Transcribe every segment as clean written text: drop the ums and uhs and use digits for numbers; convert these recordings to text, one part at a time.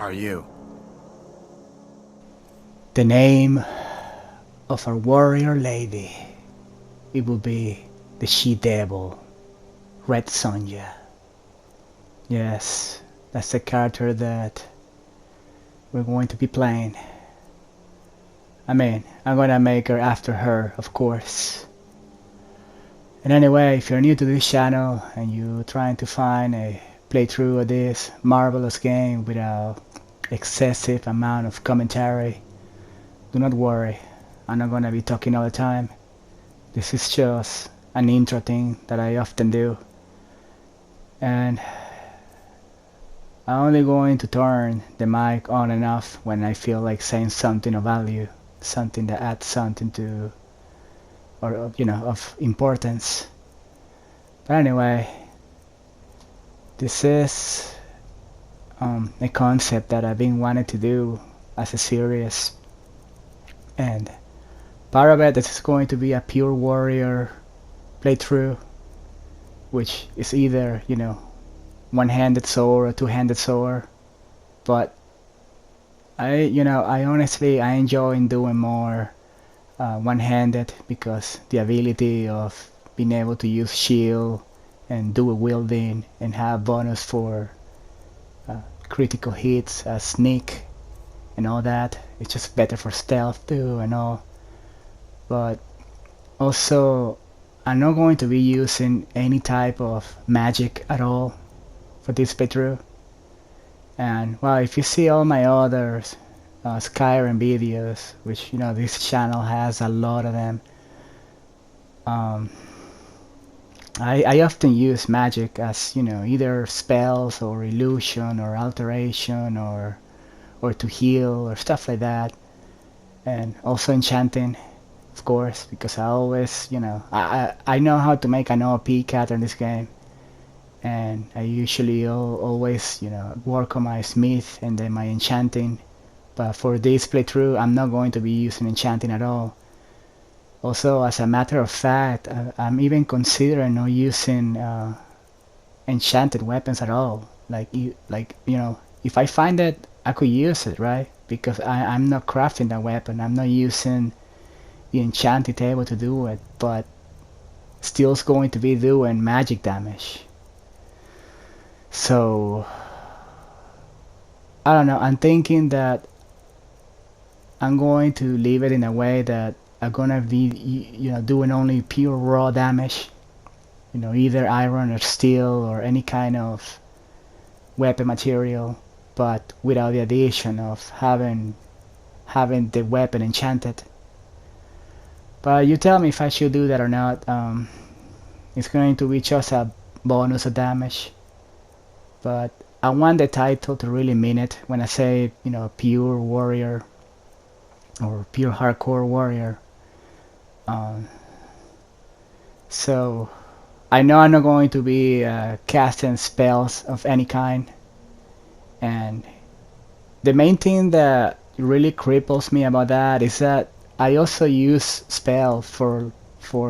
are you? The name of our warrior lady, it will be the she-devil, Red Sonja. Yes, that's the character that we're going to be playing. I mean, I'm gonna make her after her, of course. And anyway, if you're new to this channel and you're trying to find a playthrough of this marvelous game without excessive amount of commentary, do not worry, I'm not gonna be talking all the time. This is just an intro thing that I often do. And I'm only going to turn the mic on and off when I feel like saying something of value, something that adds something to, or you know, of importance. But anyway, this is a concept that I've been wanting to do as a series, and part of it is going to be a pure warrior playthrough, which is either, you know, one-handed sword or two-handed sword. But I honestly enjoy doing more one-handed, because the ability of being able to use shield and dual wielding and have bonus for critical hits, sneak and all that, it's just better for stealth too and all. But also, I'm not going to be using any type of magic at all for this playthrough. And well, if you see all my other Skyrim videos, which, you know, this channel has a lot of them, I often use magic as, you know, either spells or illusion or alteration or to heal or stuff like that. And also enchanting, of course, because I always, you know, I know how to make an OP cat in this game. And I usually always, you know, work on my smith and then my enchanting. But for this playthrough, I'm not going to be using enchanting at all. Also, as a matter of fact, I'm even considering not using enchanted weapons at all. Like you know, if I find it, I could use it, right? Because I'm not crafting that weapon. I'm not using the enchanted table to do it, but still it's going to be doing magic damage. So I don't know, I'm thinking that I'm going to leave it in a way that I'm gonna be, you know, doing only pure raw damage, you know, either iron or steel or any kind of weapon material, but without the addition of having the weapon enchanted. But you tell me if I should do that or not. It's going to be just a bonus of damage, but I want the title to really mean it when I say, you know, pure warrior or pure hardcore warrior. So I know I'm not going to be casting spells of any kind, and the main thing that really cripples me about that is that I also use spells for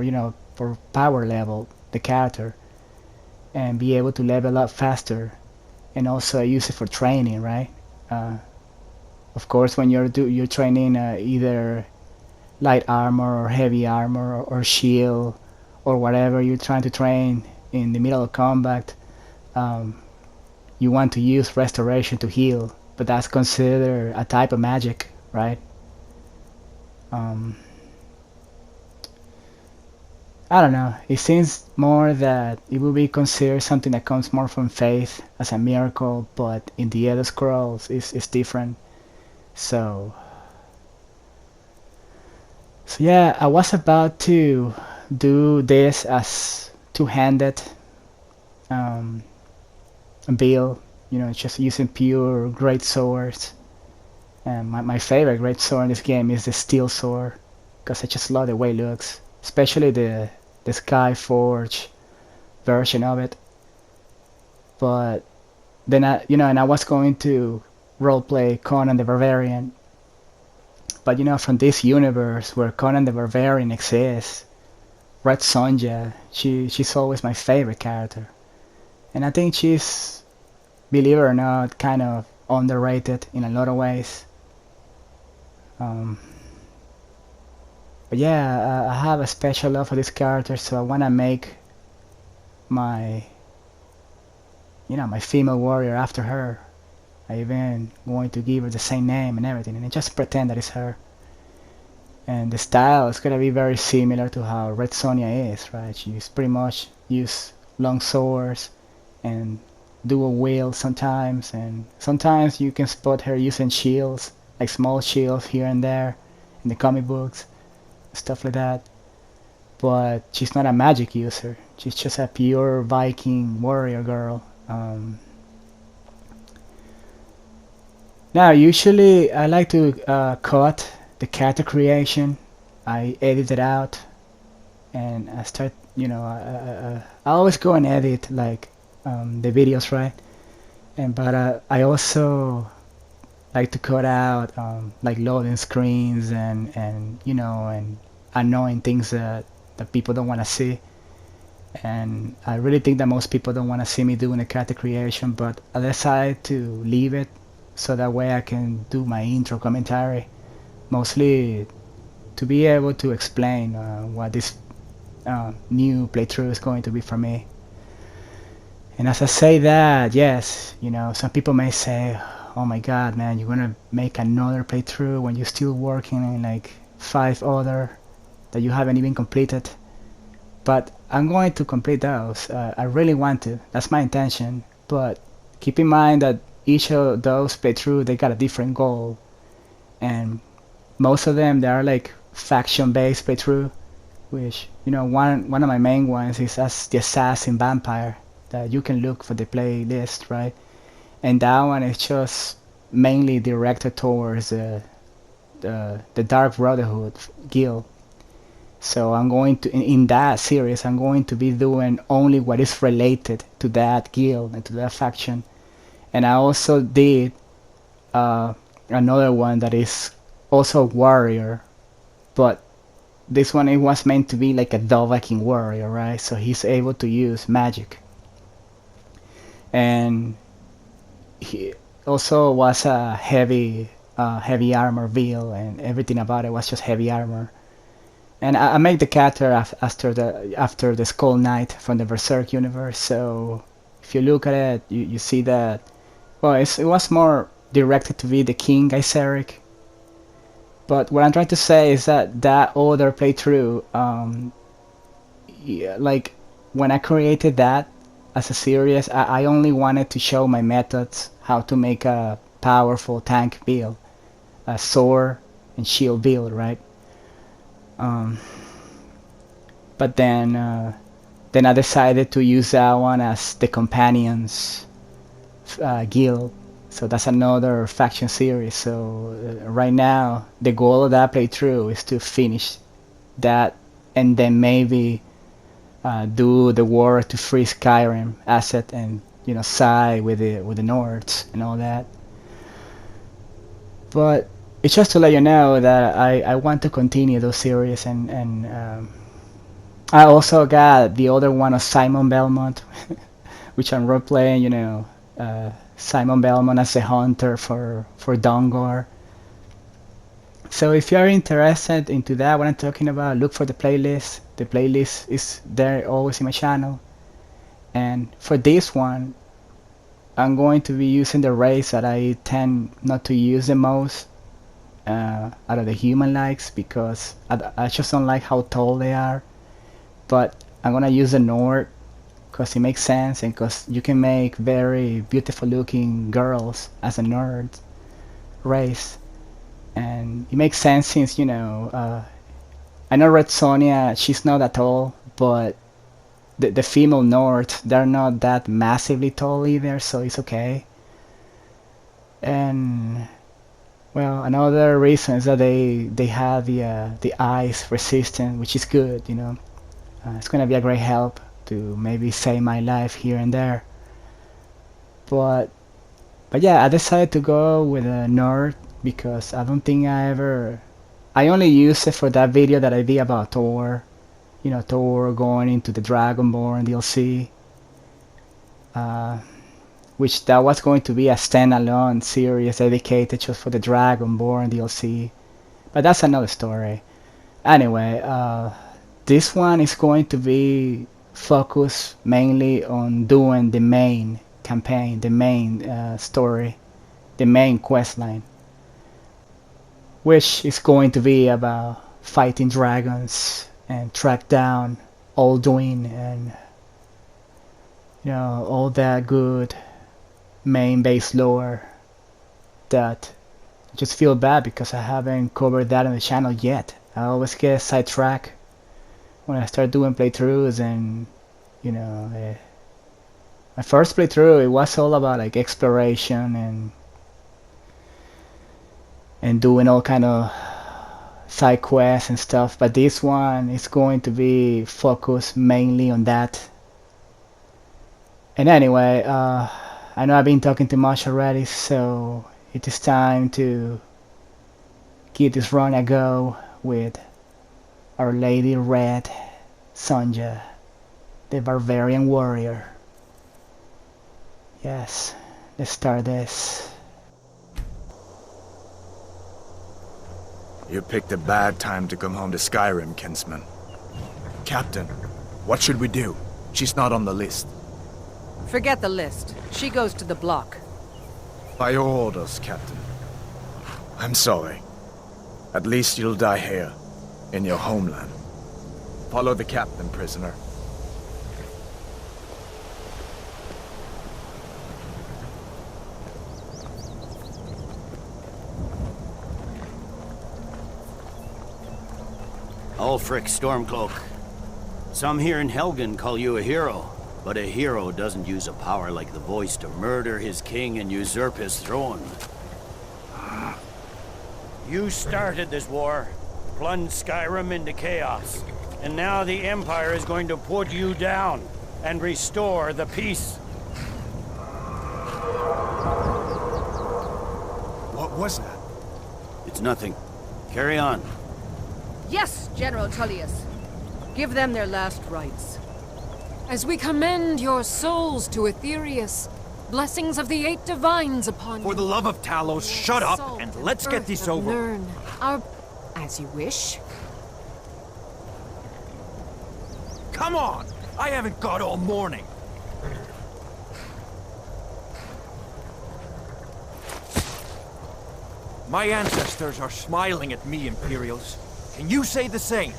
you know, for power level the character and be able to level up faster, and also I use it for training, right? Of course, when you're training either light armor or heavy armor or shield or whatever you're trying to train in the middle of combat, you want to use restoration to heal, but that's considered a type of magic, right? I don't know, it seems more that it will be considered something that comes more from faith as a miracle, but in the Elder Scrolls it's different. So yeah, I was about to do this as two-handed build, you know, just using pure great swords. And my favorite great sword in this game is the steel sword, because I just love the way it looks, especially the Skyforge version of it. But then and I was going to roleplay Conan the Barbarian. But you know, from this universe where Conan the Barbarian exists, Red Sonja, she's always my favorite character. And I think she's, believe it or not, kind of underrated in a lot of ways. But yeah, I have a special love for this character, so I want to make my, my female warrior after her. I even going to give her the same name and everything, and just pretend that it's her. And the style is gonna be very similar to how Red Sonja is, right? She's pretty much use long swords and dual wield sometimes, and sometimes you can spot her using shields, like small shields here and there in the comic books, stuff like that. But she's not a magic user. She's just a pure Viking warrior girl. Now, usually I like to cut the character creation. I edit it out, and I start, I always go and edit like the videos, right? But I also like to cut out like loading screens and annoying things that people don't want to see. And I really think that most people don't want to see me doing a character creation, but I decided to leave it so that way I can do my intro commentary, mostly to be able to explain what this new playthrough is going to be for me. And as I say that, yes, some people may say, oh my god, man, you're gonna make another playthrough when you're still working in like 5 other that you haven't even completed. But I'm going to complete those. I really want to. That's my intention. But keep in mind that each of those playthrough, they got a different goal. And most of them, they are like faction-based playthrough, which, one of my main ones is as the assassin vampire that you can look for the playlist, right? And that one is just mainly directed towards the Dark Brotherhood guild. So I'm going to, in that series, I'm going to be doing only what is related to that guild and to that faction. And I also did another one that is also warrior, but this one, it was meant to be like a Dovahkiin warrior, right? So he's able to use magic. And he also was a heavy armor build, and everything about it was just heavy armor. And I made the character after the Skull Knight from the Berserk universe. So if you look at it, you see that, well, it was more directed to be the King Gyseric. But what I'm trying to say is that other playthrough, yeah, like when I created that as a series, I only wanted to show my methods, how to make a powerful tank build, a sword and shield build, right? But then I decided to use that one as the companions guild. So that's another faction series. So right now the goal of that playthrough is to finish that, and then maybe do the war to free Skyrim asset, and side with the Nords and all that. But it's just to let you know that I want to continue those series, and I also got the other one of Simon Belmont, which I'm role playing. Simon Belmont as a hunter for Dongor. So if you are interested into that, what I'm talking about, look for the playlist. The playlist is there always in my channel. And for this one, I'm going to be using the race that I tend not to use the most out of the human likes, because I just don't like how tall they are. But I'm gonna use the Nord because it makes sense, and because you can make very beautiful looking girls as a Nord race. And it makes sense since, I know Red Sonja, she's not that tall, but the female Nords, they're not that massively tall either, so it's okay. And well, another reason is that they have the ice resistance, which is good, it's gonna be a great help to maybe save my life here and there. But yeah, I decided to go with a Nord because I don't think I only used it for that video that I did about Thor, Thor going into the Dragonborn DLC. which that was going to be a standalone series dedicated just for the Dragonborn DLC, but that's another story. Anyway, this one is going to be focused mainly on doing the main campaign, the main story, the main quest line, which is going to be about fighting dragons and track down Alduin and all that good main base lore that I just feel bad because I haven't covered that on the channel yet. I always get sidetracked when I start doing playthroughs, and my first playthrough, it was all about like exploration and doing all kind of side quests and stuff, but this one is going to be focused mainly on that. And anyway, I know I've been talking too much already, so it is time to give this run a go with Our Lady Red Sonja, the Barbarian Warrior. Yes, let's start this. You picked a bad time to come home to Skyrim, kinsman. Captain, what should we do? She's not on the list. Forget the list. She goes to the block. By your orders, Captain. I'm sorry. At least you'll die here, in your homeland. Follow the captain, prisoner. Ulfric Stormcloak. Some here in Helgen call you a hero, but a hero doesn't use a power like the voice to murder his king and usurp his throne. You started this war, plunged Skyrim into chaos, and now the Empire is going to put you down and restore the peace. What was that? It's nothing. Carry on. Yes, General Tullius. Give them their last rites. As we commend your souls to Aetherius, blessings of the 8 divines upon you. For the love of Talos, shut up and let's get this over. Learn our... as you wish. Come on! I haven't got all morning. My ancestors are smiling at me, Imperials. Can you say the same?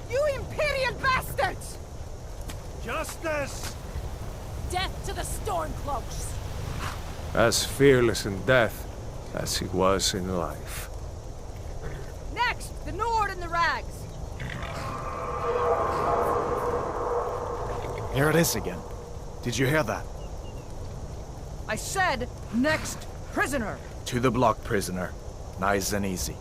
You Imperial bastards! Justice! Death to the Stormcloaks! As fearless in death as he was in life. Next, the Nord and the Rags. Here it is again. Did you hear that? I said, next prisoner. To the block, prisoner. Nice and easy.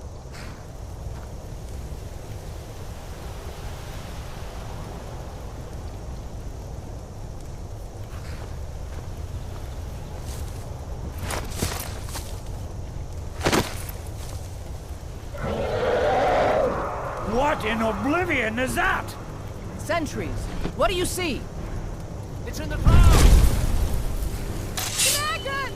What in oblivion is that? Sentries. What do you see? It's in the clouds! Dragon!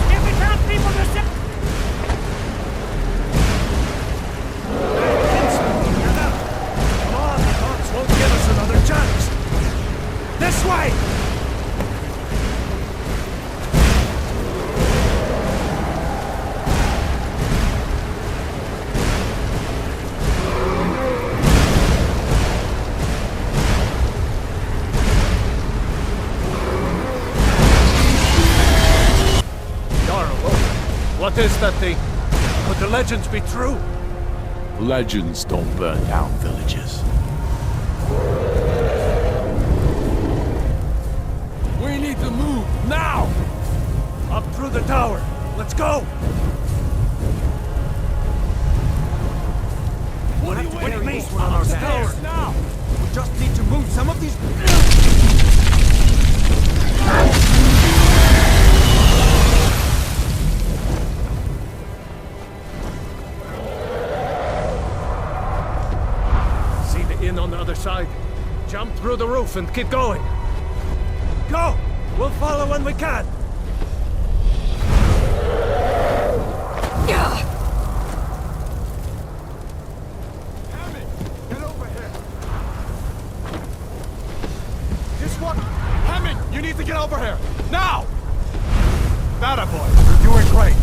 If we can't people to sit... Come on, the gods won't give us another chance. This way! What is that thing? Could the legends be true? Legends don't burn down villages. We need to move, now! Up through the tower. Let's go! What are you waiting for? On our stairs now! We just need to move some of these... through the roof and keep going. Go! We'll follow when we can. Hammond, get over here. This one. Hammond, you need to get over here. Now! That boy, you're doing great.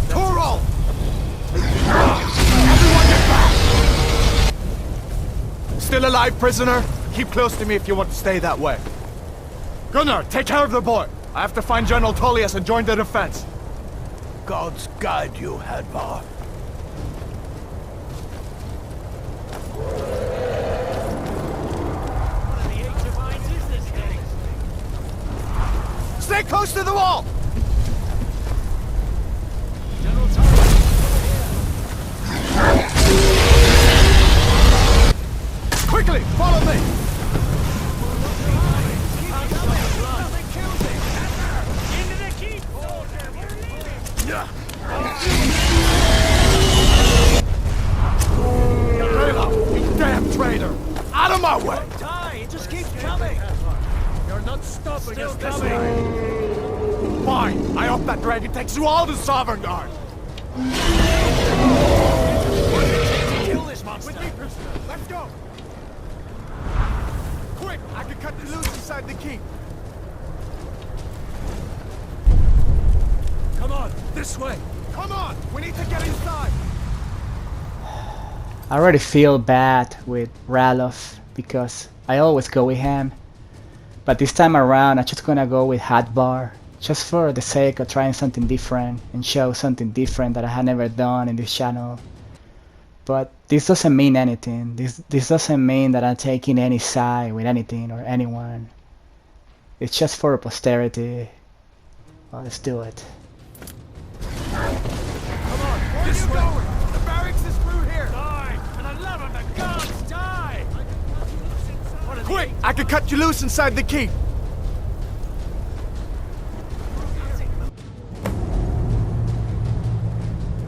Toro! Everyone get back! Still alive, prisoner? Keep close to me if you want to stay that way. Gunnar, take care of the boy. I have to find General Tullius and join the defense. Gods guide you, Hadvar. Stay close to the wall! Quickly, follow me! Rayla, you damn traitor! Out of my way! Die! It just keeps coming! You're not stopping us this time! Fine, I hope that dragon takes you all to Sovereign Guard! Kill this monster! With me, prisoner! Let's go! Quick, I can cut you loose inside the keep! Come on, this way! Come on, we need to get inside! I already feel bad with Ralof because I always go with him. But this time around I'm just gonna go with Hadvar, just for the sake of trying something different and show something different that I had never done in this channel. But this doesn't mean anything. This doesn't mean that I'm taking any side with anything or anyone. It's just for posterity. Well, let's do it. Come on, where are you going? The barracks is through here! Die! For the love of the gods, die! Quick, I can cut you loose inside the keep!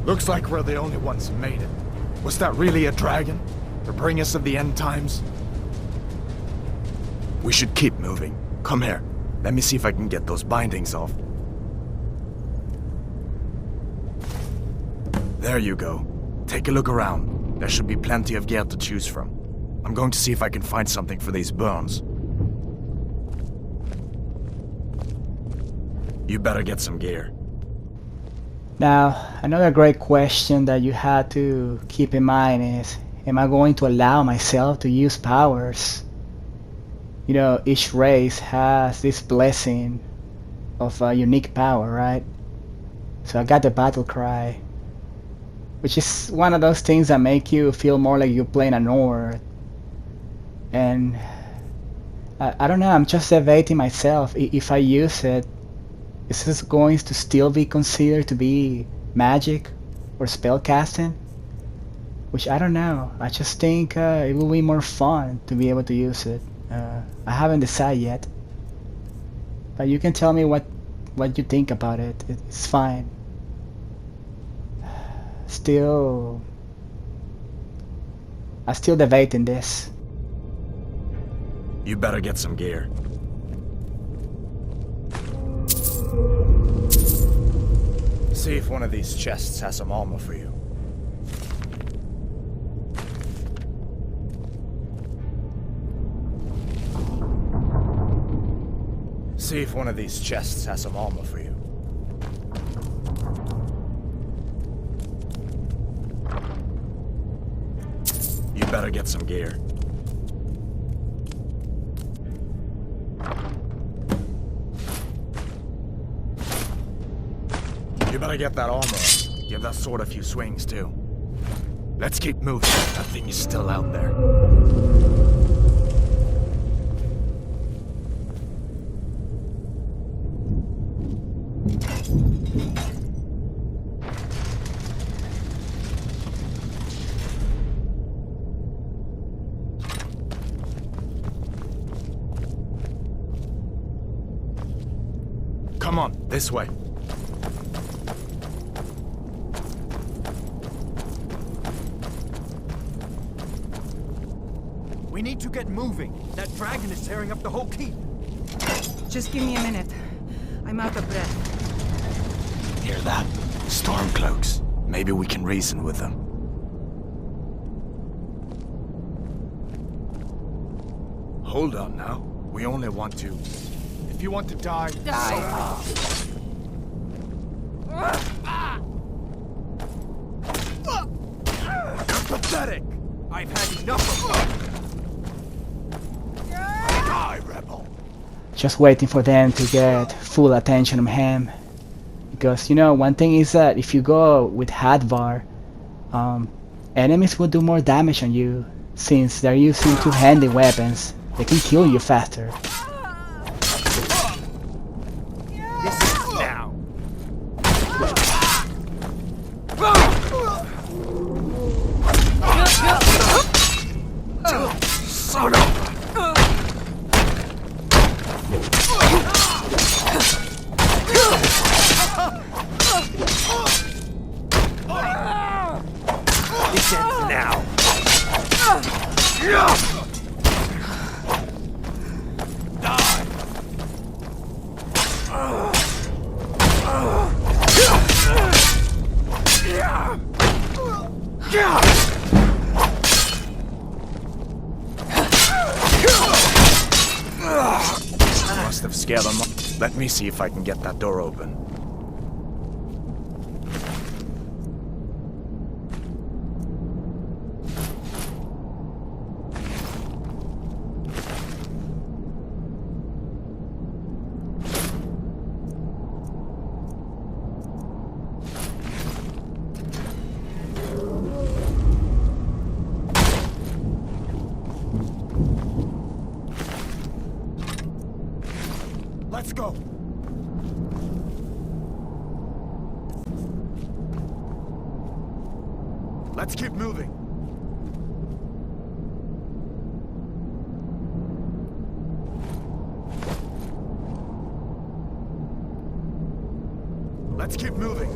Looks like we're the only ones who made it. Was that really a dragon? To bring us of the end times? We should keep moving. Come here. Let me see if I can get those bindings off. There you go. Take a look around. There should be plenty of gear to choose from. I'm going to see if I can find something for these burns. You better get some gear. Now, another great question that you had to keep in mind is, am I going to allow myself to use powers? You know, each race has this blessing of a unique power, right? So I got the battle cry, which is one of those things that make you feel more like you're playing a Nord. And I don't know, I'm just debating myself. If I use it, is this going to still be considered to be magic or spell casting? Which I don't know. I just think it will be more fun to be able to use it. I haven't decided yet. But you can tell me what you think about it. It's fine. I'm still debating this. You better get some gear. See if one of these chests has some armor for you. See if one of these chests has some armor for you. You better get some gear. You better get that armor up. Give that sword a few swings, too. Let's keep moving. That thing is still out there. Come on, this way. We need to get moving. That dragon is tearing up the whole keep. Just give me a minute. I'm out of breath. Hear that? Stormcloaks. Maybe we can reason with them. Hold on now. We only want to... If you want to die... Die! You're pathetic! I've had enough of you! Die, rebel! Just waiting for them to get full attention on him. Because, you know, one thing is that if you go with Hadvar, enemies will do more damage on you. Since they're using two-handed weapons, they can kill you faster. This is now! Son of... This ends now! Die! Must have scared them. Let me see if I can get that door open. Let's go! Let's keep moving. Let's keep moving.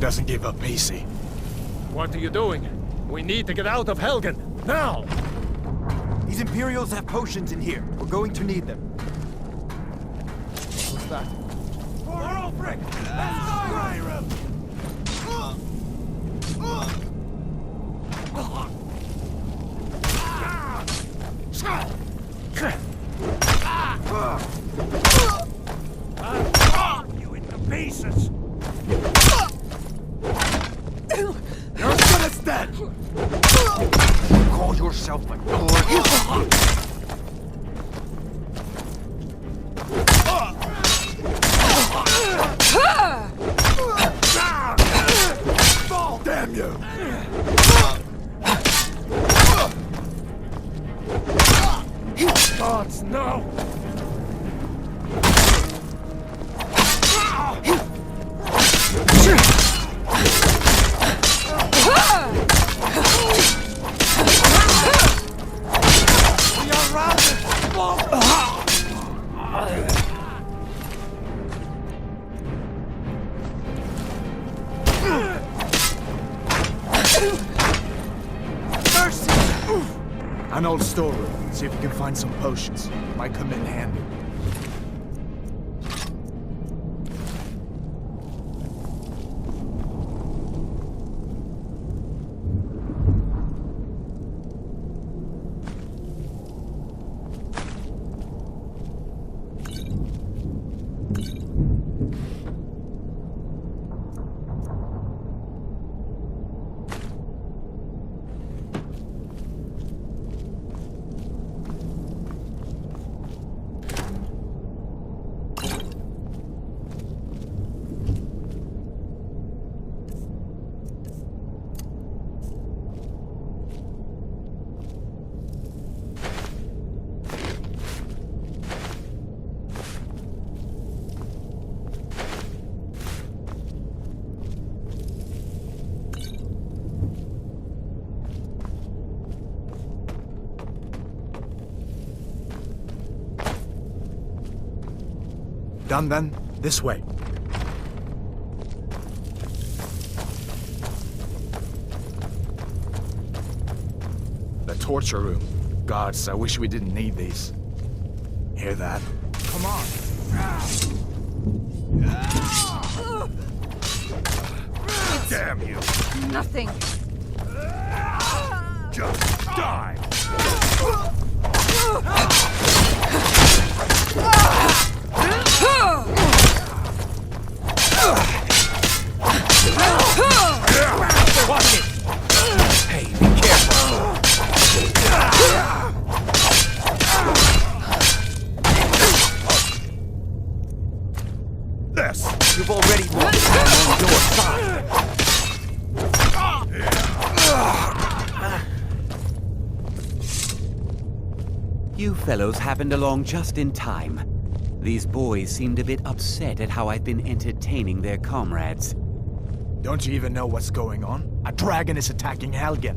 Doesn't give up easy. What are you doing? We need to get out of Helgen, now! These Imperials have potions in here. We're going to need them. What's that? For Ulfric! Skyrim! I'll rip you into pieces! You're as good as dead! Call yourself a lord? Fall, damn you! Gods, no! An old storeroom. See if you can find some potions. Might come in handy. Done then? This way. The torture room. Gods, I wish we didn't need these. Hear that? Come on! Damn you! Nothing. Just die! Watch it! Hey, be careful! This! You've already lost time on your side. You fellows happened along just in time. These boys seemed a bit upset at how I've been entertaining their comrades. Don't you even know what's going on? A dragon is attacking Helgen.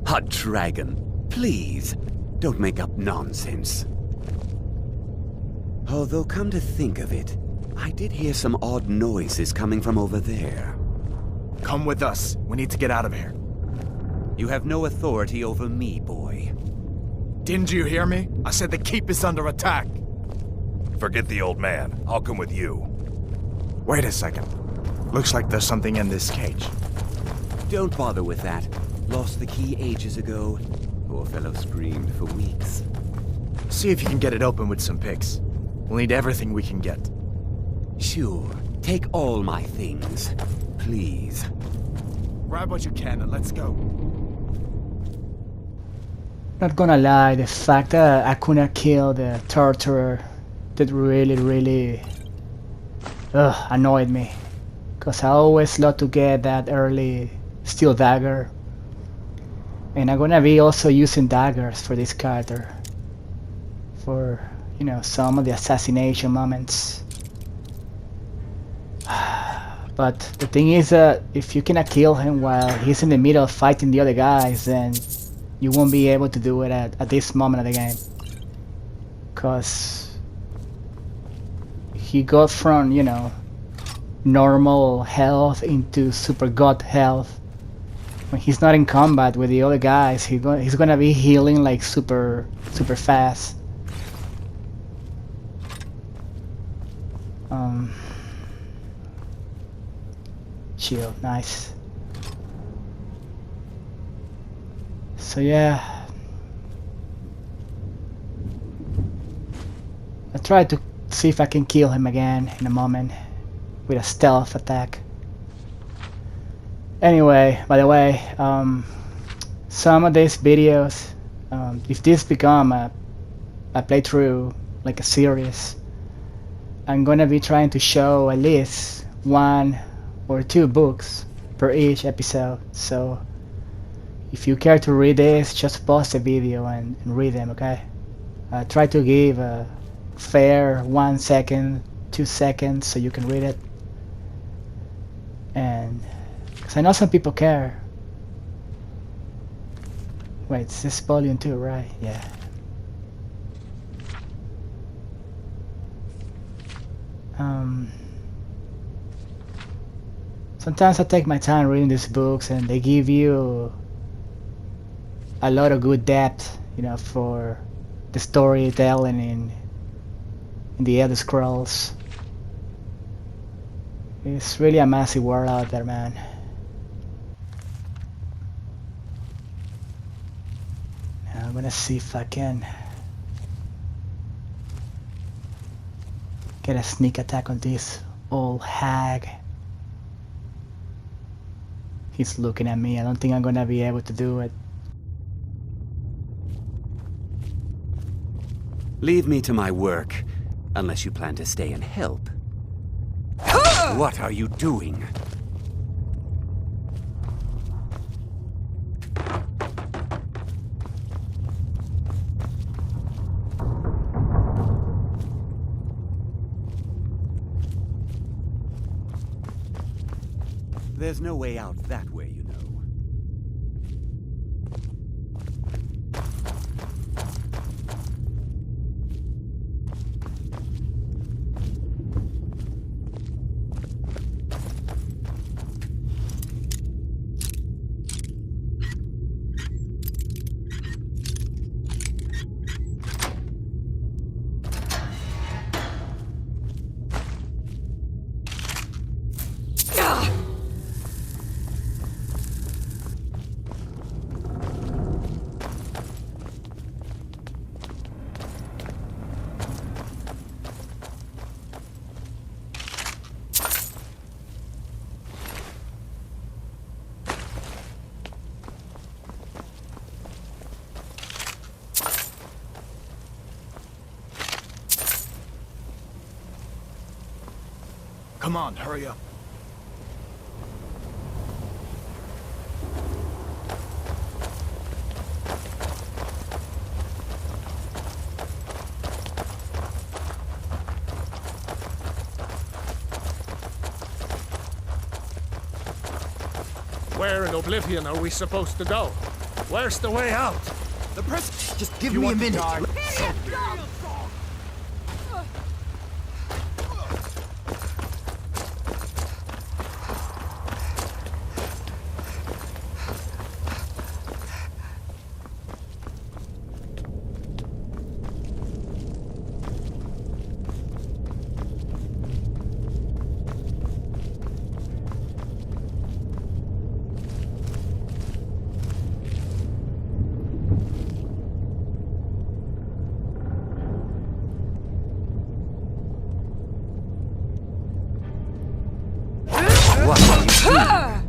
A dragon? Please, don't make up nonsense. Although, come to think of it, I did hear some odd noises coming from over there. Come with us. We need to get out of here. You have no authority over me, boy. Didn't you hear me? I said the keep is under attack. Forget the old man. I'll come with you. Wait a second. Looks like there's something in this cage. Don't bother with that. Lost the key ages ago. Poor fellow screamed for weeks. See if you can get it open with some picks. We'll need everything we can get. Sure. Take all my things. Please. Grab what you can and let's go. Not gonna lie, the fact that I couldn't kill the torturer that really annoyed me. Cause I always love to get that early steel dagger. And I'm gonna be also using daggers for this character. For, you know, some of the assassination moments. But the thing is that if you cannot kill him while he's in the middle of fighting the other guys, then you won't be able to do it at this moment of the game. Cause he got from, you know, normal health into super god health. When he's not in combat with the other guys, he's gonna be healing like super fast. Shield, nice. So yeah, I tried to see if I can kill him again in a moment with a stealth attack. Anyway, by the way, some of these videos, if this become a playthrough, like a series, I'm gonna be trying to show at least 1 or 2 books per each episode. So if you care to read this, just pause the video and read them, okay? Try to give a fair 1 second, 2 seconds so you can read it. And because I know some people care. Wait, this is volume 2, right? Yeah. Sometimes I take my time reading these books and they give you a lot of good depth, you know, for the storytelling in the Elder Scrolls. It's really a massive world out there, man. Now I'm gonna see if I can get a sneak attack on this old hag. He's looking at me. I don't think I'm gonna be able to do it. Leave me to my work, unless you plan to stay and help. What are you doing? There's no way out that way, you know. Come on, hurry up. Where in Oblivion are we supposed to go? Where's the way out? The press. Just give me a minute. What are you doing?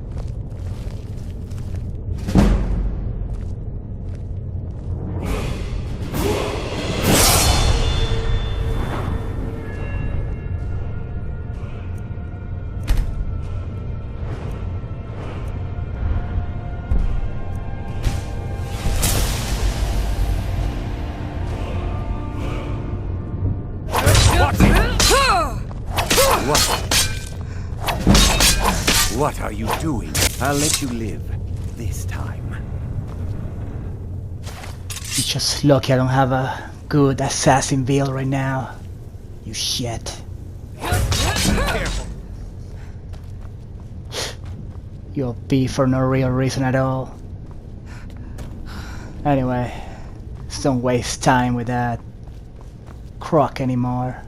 What are you doing? I'll let you live. This time. You're just lucky I don't have a good assassin build right now. You shit. You'll be for no real reason at all. Anyway, just don't waste time with that crock anymore.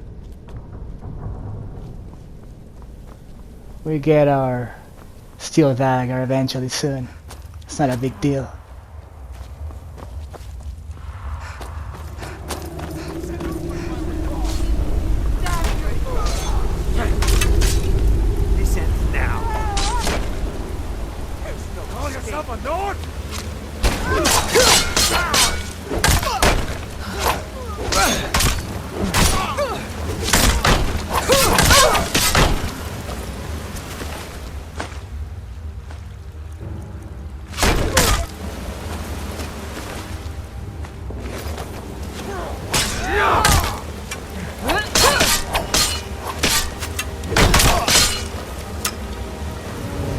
We get our steel dagger eventually soon. It's not a big deal. This ends now. Call yourself a Nord?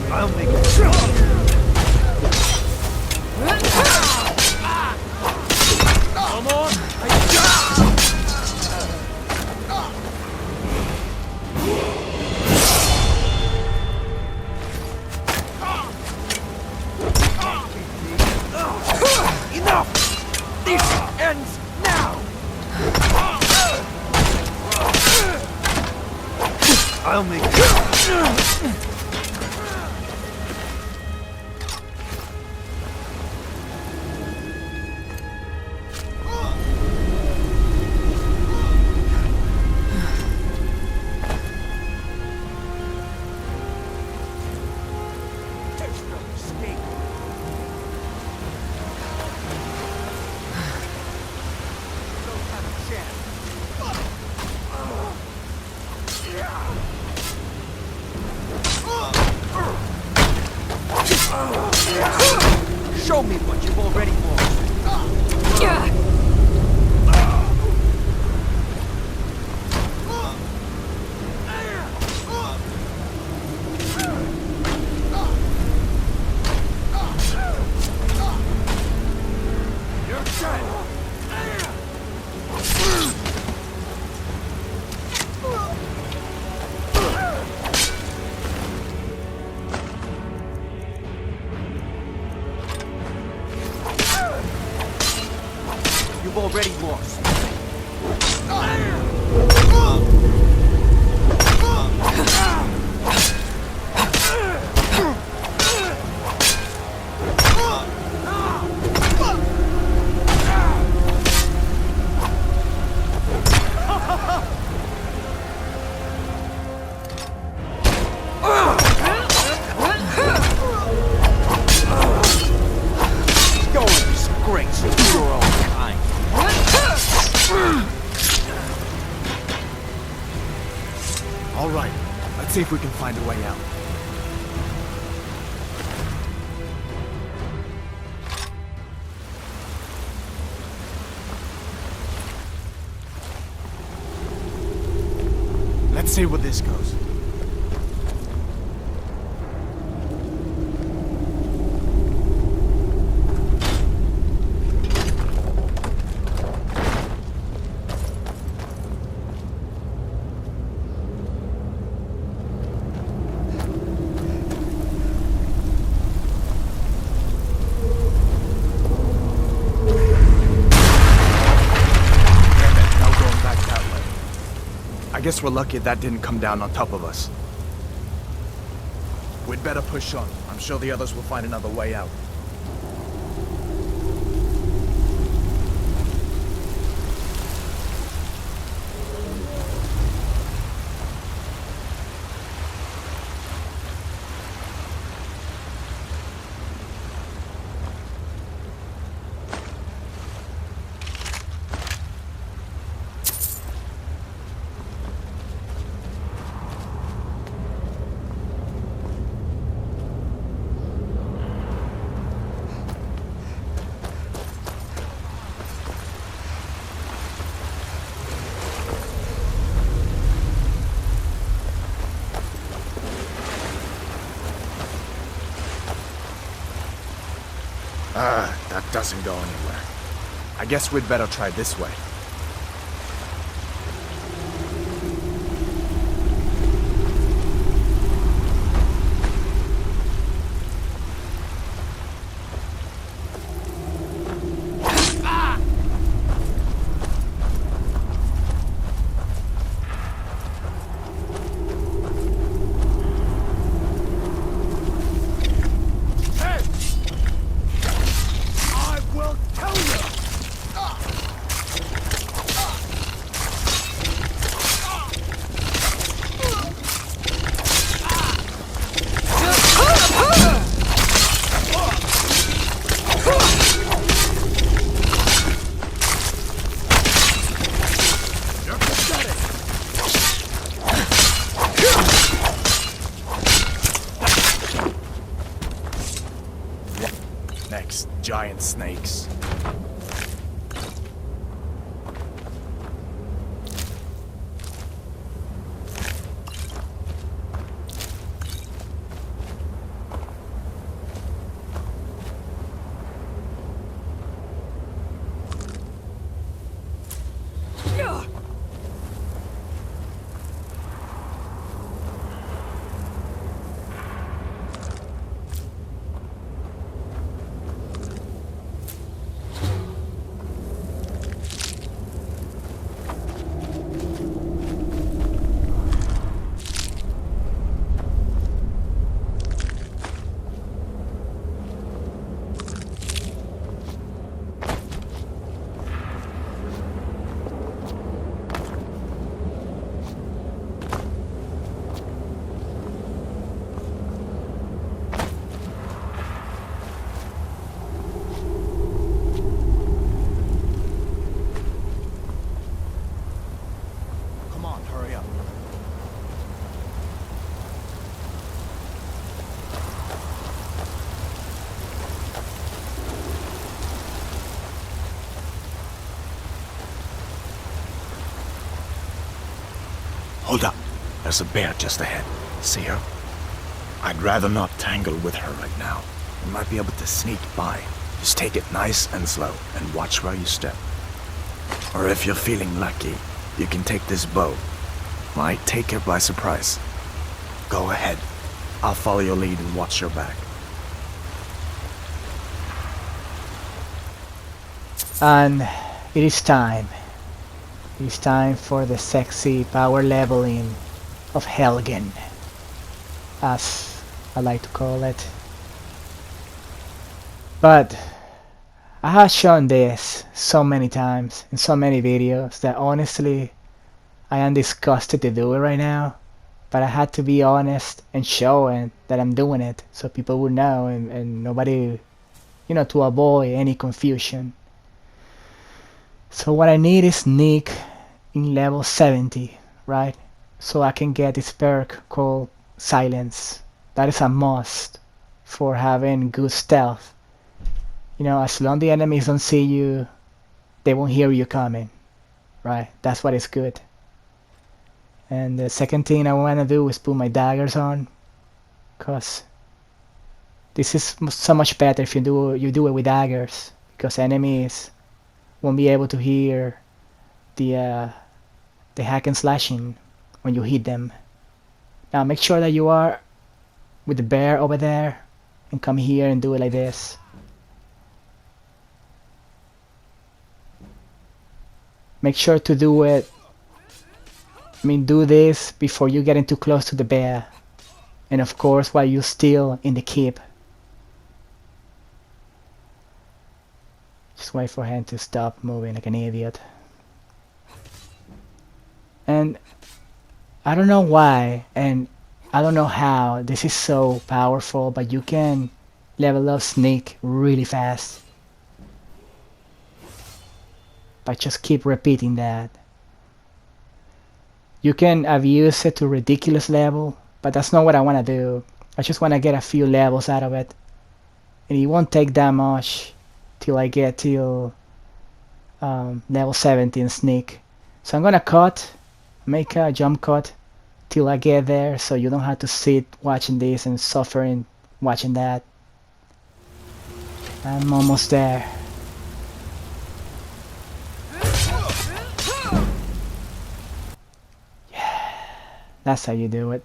I'll make it. Come on! Enough! This ends now! I'll make it. Show me what you've already won. You're dead. You've already lost. Go in disgrace to your own kind. All right, let's see if we can find a way out. Let's see where this goes. I guess we're lucky that didn't come down on top of us. We'd better push on. I'm sure the others will find another way out. That doesn't go anywhere. I guess we'd better try this way. Next, giant snakes. Hold up. There's a bear just ahead. See her? I'd rather not tangle with her right now. We might be able to sneak by. Just take it nice and slow and watch where you step. Or if you're feeling lucky, you can take this bow. Might take her by surprise. Go ahead. I'll follow your lead and watch your back. And it is time. It is time for the sexy power leveling of Helgen, as I like to call it. But I have shown this so many times in so many videos that honestly I am disgusted to do it right now. But I had to be honest and showing that I'm doing it so people would know and nobody, you know, to avoid any confusion. So what I need is Nick in level 70, right? so I can get this perk called Silence. That is a must for having good stealth. You know, as long as the enemies don't see you, they won't hear you coming, right? That's what is good. And the second thing I want to do is put my daggers on, because this is so much better if you do it with daggers, because enemies won't be able to hear the hack and slashing when you hit them. Now make sure that you are with the bear over there, and come here and do it like this. Make sure to do it, do this before you get too close to the bear, and of course while you're still in the keep. Just wait for him to stop moving like an idiot. And I don't know why, and I don't know how this is so powerful, but you can level up sneak really fast. But just keep repeating that. You can abuse it to ridiculous level, but that's not what I want to do. I just want to get a few levels out of it. And it won't take that much till I get till level 17 sneak. So I'm gonna make a jump cut till I get there, so you don't have to sit watching this and suffering watching that. I'm almost there. Yeah, that's how you do it.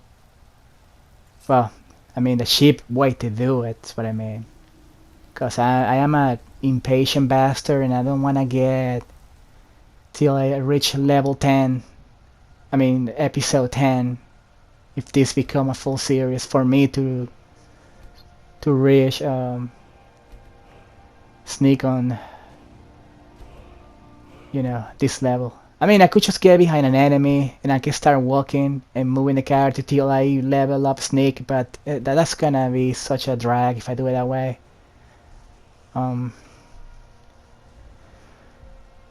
Well, the cheap way to do it, that's what I mean. Because I am an impatient bastard, and I don't want to get till I reach level 10. Episode 10, if this become a full series, for me to reach sneak on, this level. I could just get behind an enemy and I can start walking and moving the character till I level up sneak, but that's gonna be such a drag if I do it that way.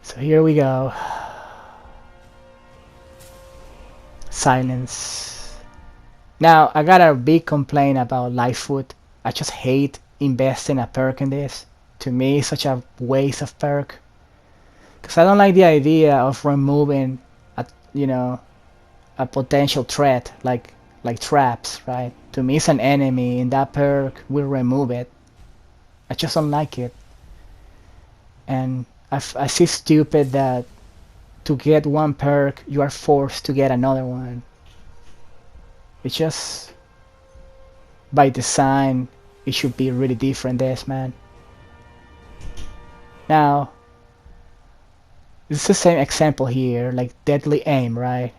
So here we go. Silence. Now I got a big complaint about Lightfoot. I just hate investing a perk in this. To me, it's such a waste of perk, because I don't like the idea of removing a potential threat like traps, right? To me, it's an enemy, and that perk will remove it. I just don't like it. And I see stupid that to get one perk you are forced to get another one. It's just, by design, it should be really different, this, man. Now it's the same example here, like deadly aim, right?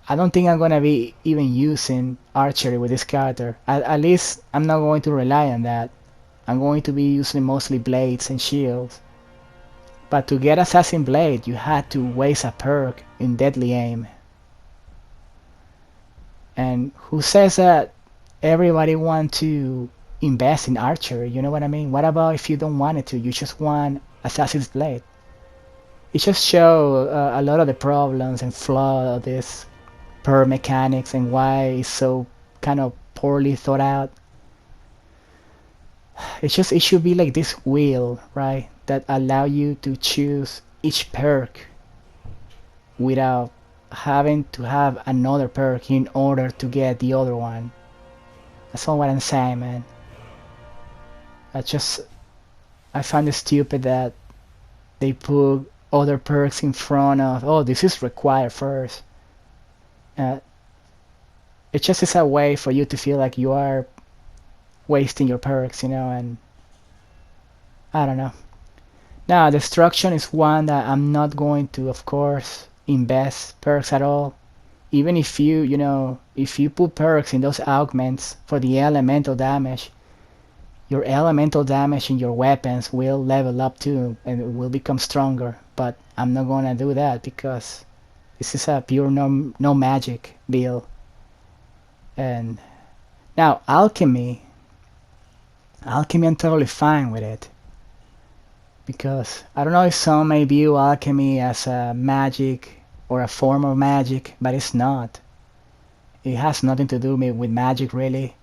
I don't think I'm gonna be even using archery with this character. At least I'm not going to rely on that. I'm going to be using mostly blades and shields. But to get Assassin Blade, you had to waste a perk in deadly aim. And who says that everybody wants to invest in archery? You know what I mean? What about if you don't want it to? You just want Assassin's Blade. It just shows a lot of the problems and flaws of this perk mechanics and why it's so kind of poorly thought out. It should be like this wheel, right, that allow you to choose each perk without having to have another perk in order to get the other one. That's all what I'm saying, man. I find it stupid that they put other perks in front of, oh, this is required first. It just is a way for you to feel like you are wasting your perks, and I don't know. Now, destruction is one that I'm not going to, of course, invest perks at all. Even if if you put perks in those augments for the elemental damage, your elemental damage in your weapons will level up too, and it will become stronger. But I'm not gonna do that because this is a pure no magic build. And now alchemy, I'm totally fine with it, because I don't know if some may view alchemy as a magic or a form of magic, but it's not. It has nothing to do with magic, really.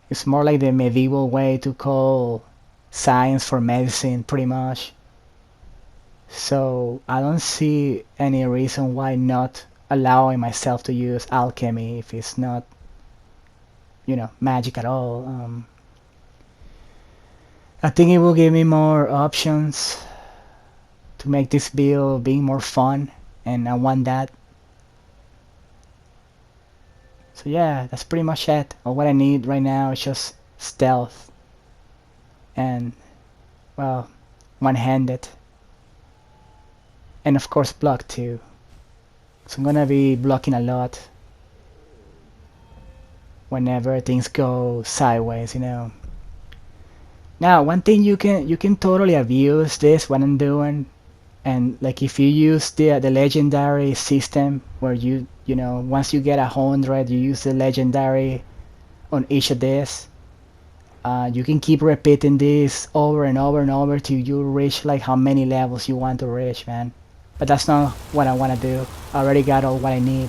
It's more like the medieval way to call science for medicine, pretty much. So I don't see any reason why not allowing myself to use alchemy if it's not, you know, magic at all. I think it will give me more options to make this build being more fun, and I want that. So yeah, that's pretty much it. All what I need right now is just stealth and, well, one-handed, and of course block too. So I'm gonna be blocking a lot whenever things go sideways, you know. Now, one thing you can totally abuse this what I'm doing, and like if you use the legendary system where you know, once you get 100, you use the legendary on each of this. You can keep repeating this over and over and over till you reach like how many levels you want to reach, man. But that's not what I want to do. I already got all what I need.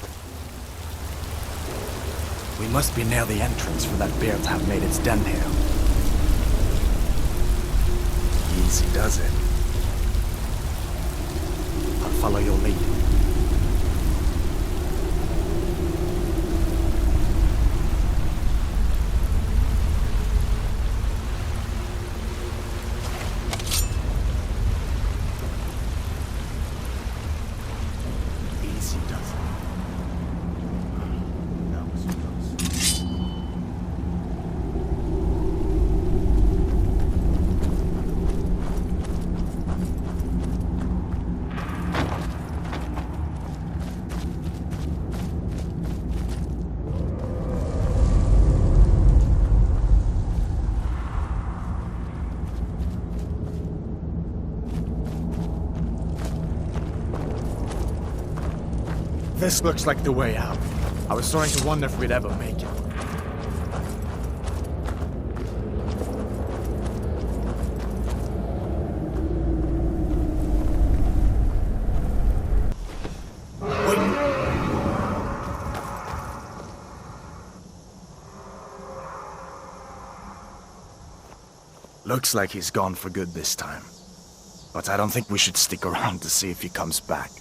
We must be near the entrance for that bear to have made its den here. Easy does it. I'll follow your lead. Easy does it. That was close. This looks like the way out. I was starting to wonder if we'd ever make it. Wait! Looks like he's gone for good this time. But I don't think we should stick around to see if he comes back.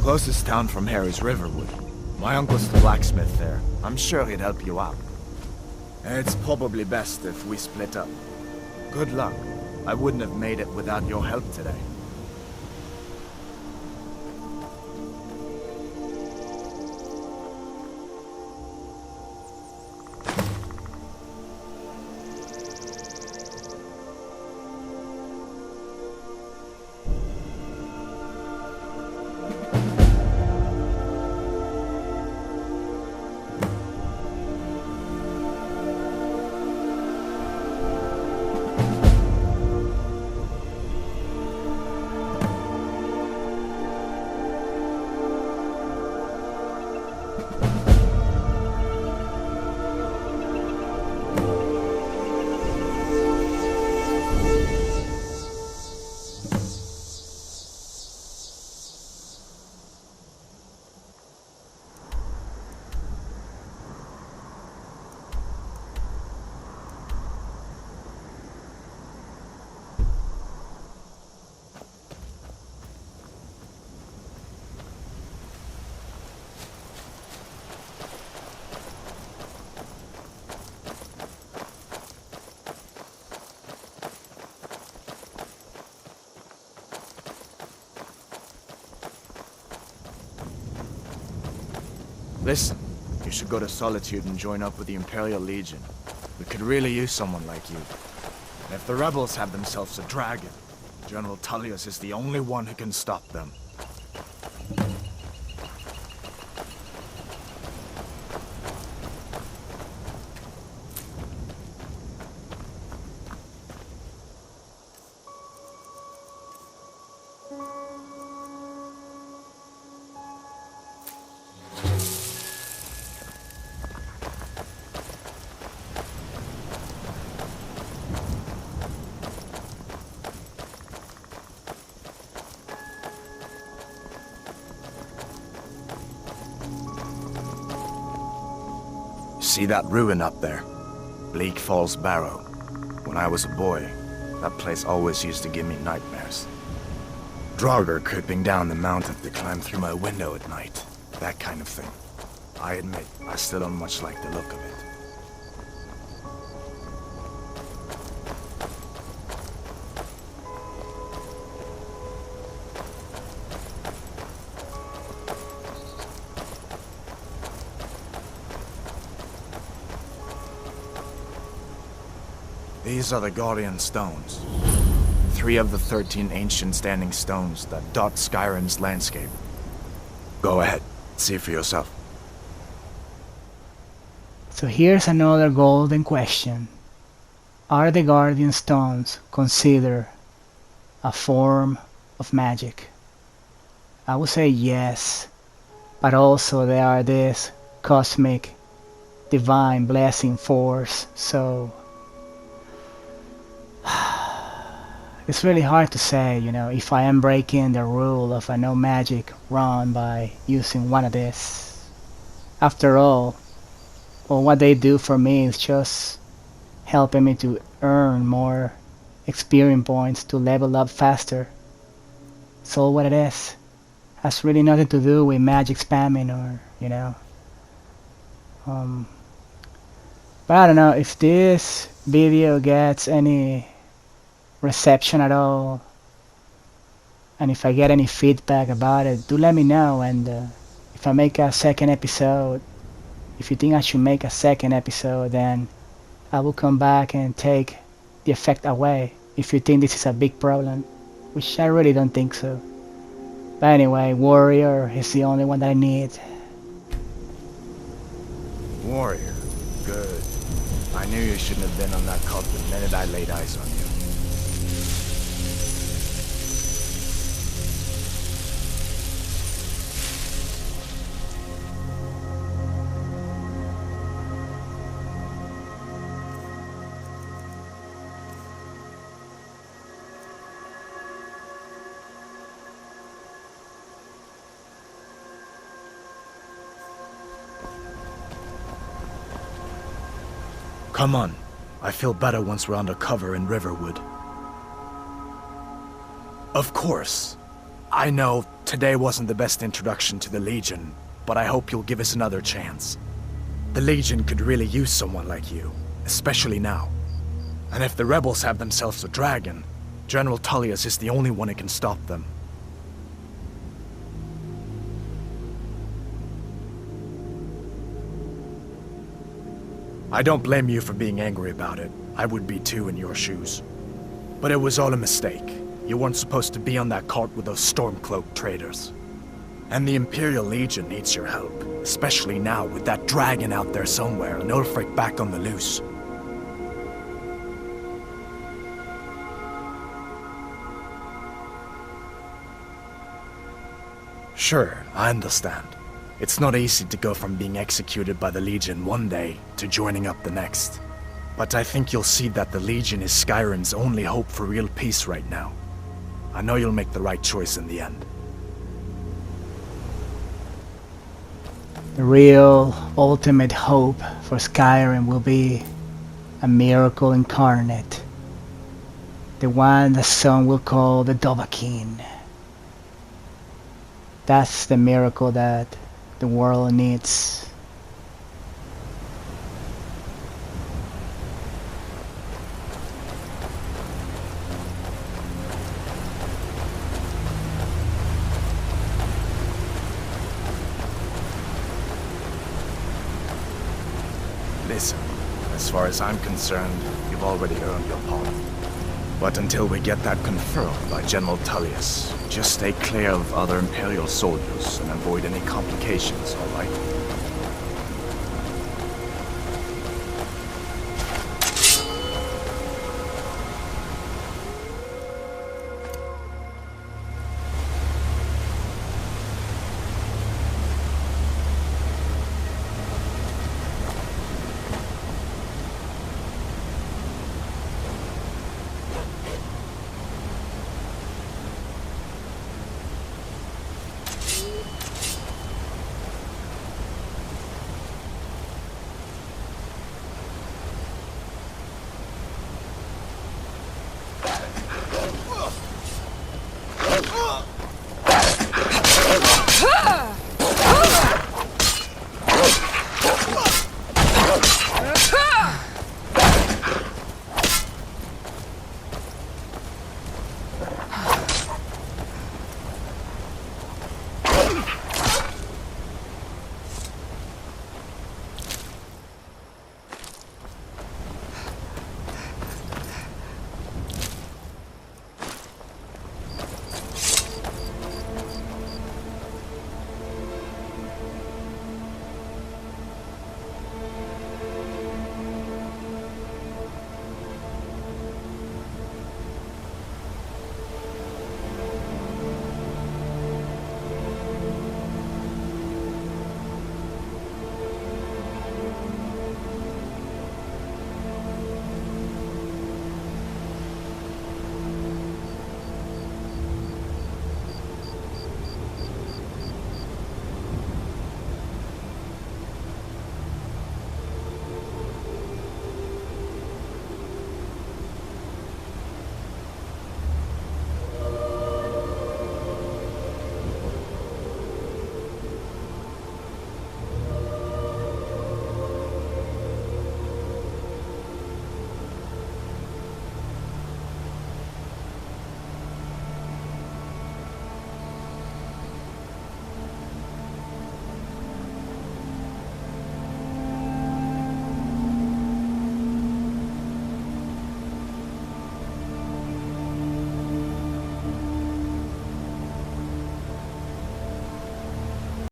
Closest town from here is Riverwood. My uncle's the blacksmith there. I'm sure he'd help you out. It's probably best if we split up. Good luck. I wouldn't have made it without your help today. Listen, you should go to Solitude and join up with the Imperial Legion. We could really use someone like you. And if the rebels have themselves a dragon, General Tullius is the only one who can stop them. See that ruin up there? Bleak Falls Barrow. When I was a boy, that place always used to give me nightmares. Draugr creeping down the mountain to climb through my window at night. That kind of thing. I admit, I still don't much like the look of it. These are the Guardian Stones. 3 of the 13 ancient standing stones that dot Skyrim's landscape. Go ahead, see for yourself. So here's another golden question. Are the Guardian Stones considered a form of magic? I would say yes, but also they are this cosmic, divine blessing force, so it's really hard to say, you know, if I am breaking the rule of a no magic run by using one of these. After all, well, what they do for me is just helping me to earn more experience points to level up faster. So what it is. Has really nothing to do with magic spamming or, you know. But I don't know, if this video gets any reception at all, and if I get any feedback about it, do let me know. And if I make a second episode, if you think I should make a second episode, then I will come back and take the effect away if you think this is a big problem, which I really don't think so. But anyway, warrior is the only one that I need. Warrior. Good. I knew you shouldn't have been on that cult the minute I laid eyes on you. Come on. I feel better once we're under cover in Riverwood. Of course. I know today wasn't the best introduction to the Legion, but I hope you'll give us another chance. The Legion could really use someone like you, especially now. And if the rebels have themselves a dragon, General Tullius is the only one who can stop them. I don't blame you for being angry about it. I would be too in your shoes. But it was all a mistake. You weren't supposed to be on that cart with those Stormcloak traitors. And the Imperial Legion needs your help, especially now with that dragon out there somewhere and Ulfric back on the loose. Sure, I understand. It's not easy to go from being executed by the Legion one day to joining up the next. But I think you'll see that the Legion is Skyrim's only hope for real peace right now. I know you'll make the right choice in the end. The real ultimate hope for Skyrim will be a miracle incarnate. The one that some will call the Dovahkiin. That's the miracle that the world needs. Listen, as far as I'm concerned, you've already earned your pardon. But until we get that confirmed by General Tullius, just stay clear of other Imperial soldiers and avoid any complications, alright?